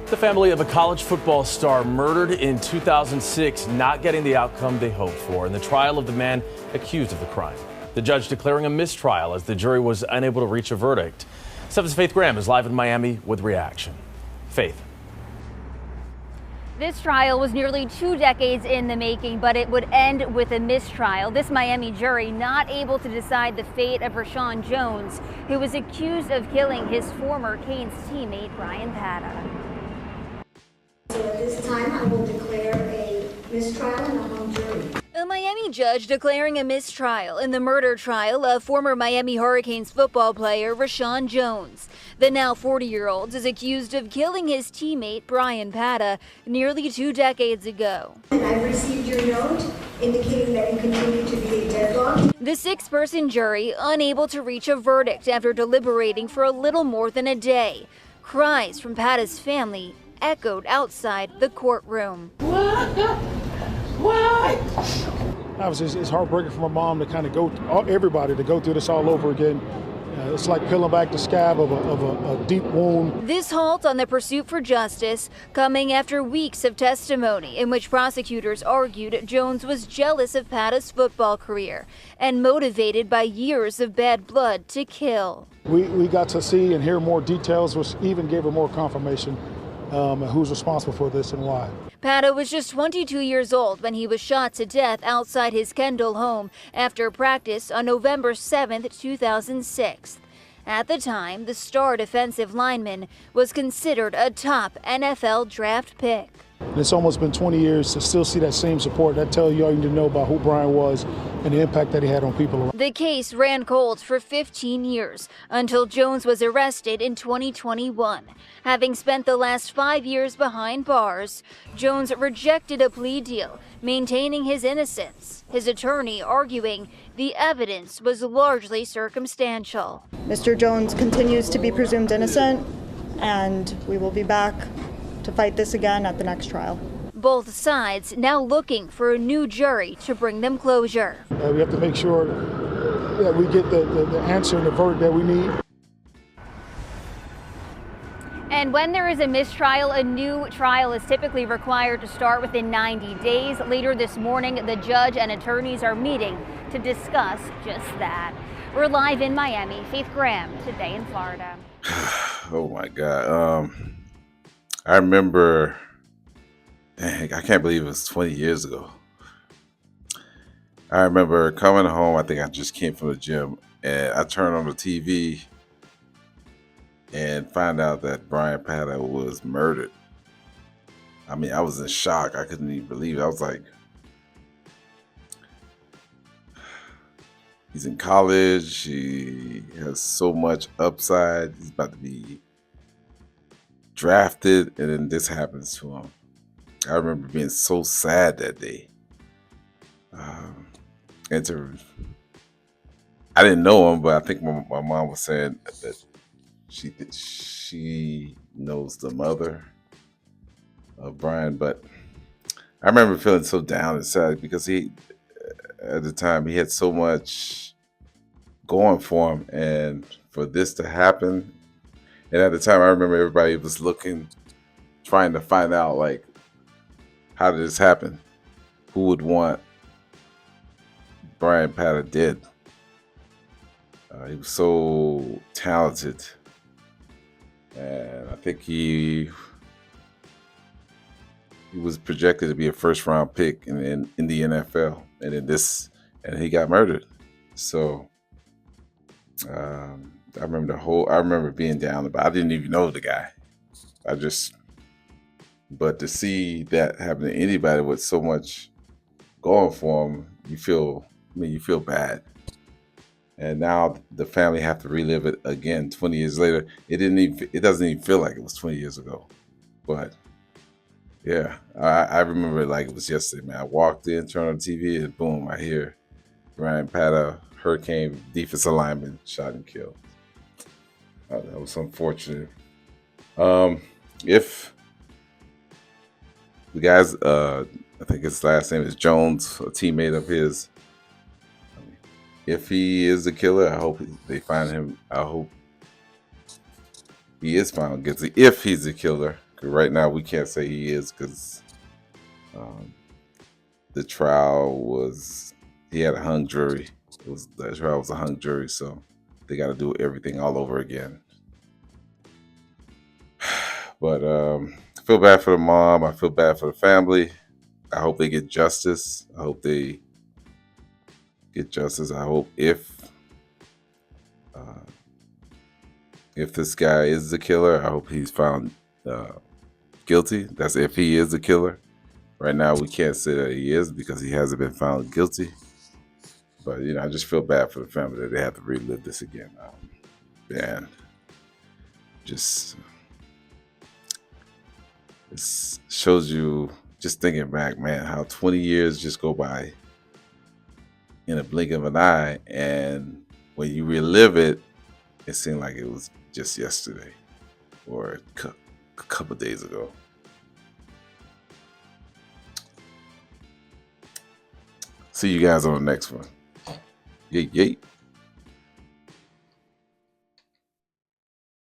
The family of a college football star murdered in 2006, not getting the outcome they hoped for in the trial of the man accused of the crime. The judge declaring a mistrial as the jury was unable to reach a verdict. 7's Faith Graham is live in Miami with reaction. Faith. This trial was nearly 2 decades in the making, but it would end with a mistrial. This Miami jury not able to decide the fate of Rashawn Jones, who was accused of killing his former Canes teammate, Bryan. So at this time, I will declare a mistrial and a hung jury. A Miami judge declaring a mistrial in the murder trial of former Miami Hurricanes football player Rashawn Jones. The now 40-year-old is accused of killing his teammate Bryan nearly 2 decades ago. And I've received your note indicating that you continue to be a deadlocked. The 6-person jury unable to reach a verdict after deliberating for a little more than a day. Cries from Pata's family echoed outside the courtroom. What? Obviously, it's heartbreaking for my mom to kind of everybody to go through this all over again. It's like peeling back the scab of a deep wound. This halt on the pursuit for justice coming after weeks of testimony in which prosecutors argued Jones was jealous of Pata's football career and motivated by years of bad blood to kill. We got to see and hear more details, which even gave her more confirmation who's responsible for this and why. Pata was just 22 years old when he was shot to death outside his Kendall home after practice on November 7, 2006. At the time, the star defensive lineman was considered a top NFL draft pick. And it's almost been 20 years to still see that same support. That tells you all you need to know about who Bryan was and the impact that he had on people around. The case ran cold for 15 years until Jones was arrested in 2021. Having spent the last 5 years behind bars, Jones rejected a plea deal, maintaining his innocence. His attorney arguing the evidence was largely circumstantial. Mr. Jones continues to be presumed innocent, and we will be back to fight this again at the next trial. Both sides now looking for a new jury to bring them closure. We have to make sure that we get the answer and the verdict that we need. And when there is a mistrial, a new trial is typically required to start within 90 days. Later this morning, the judge and attorneys are meeting to discuss just that. We're live in Miami. Faith Graham, Today in Florida. Oh my God. I remember, dang, I can't believe it was 20 years ago. I remember coming home, I think I just came from the gym, and I turned on the TV and find out that Bryan was murdered. I mean, I was in shock. I couldn't even believe it. I was like, he's in college. He has so much upside. He's about to be drafted, and then this happens to him. I remember being so sad that day. I didn't know him, but I think my mom was saying that she knows the mother of Bryan. But I remember feeling so down and sad because at the time, he had so much going for him, and for this to happen. And at the time, I remember everybody was trying to find out, like, how did this happen? Who would want Bryan dead? He was so talented. And I think he was projected to be a first-round pick in the NFL. And he got murdered. So I remember being down about. I didn't even know the guy. But to see that happen to anybody with so much going for him, you feel bad. And now the family have to relive it again 20 years later. It doesn't even feel like it was 20 years ago. But yeah, I remember it like it was yesterday, man. I walked in, turned on the TV, and boom, I hear Bryan Hurricane defensive lineman shot and killed. That was unfortunate. If the guy's, I think his last name is Jones, a teammate of his, if he is the killer, I hope they find him. I hope he is found guilty. If he's the killer, Right now, we can't say he is because the trial was, he had a hung jury. The trial was a hung jury, so they got to do everything all over again. But I feel bad for the mom. I feel bad for the family. I hope they get justice. I hope they get justice. I hope if this guy is the killer, I hope he's found guilty. That's if he is the killer. Right now, we can't say that he is because he hasn't been found guilty. But, you know, I just feel bad for the family that they have to relive this again. Man, just it shows you, just thinking back, man, how 20 years just go by in a blink of an eye. And when you relive it, it seemed like it was just yesterday or a couple of days ago. See you guys on the next one. Yay, yay.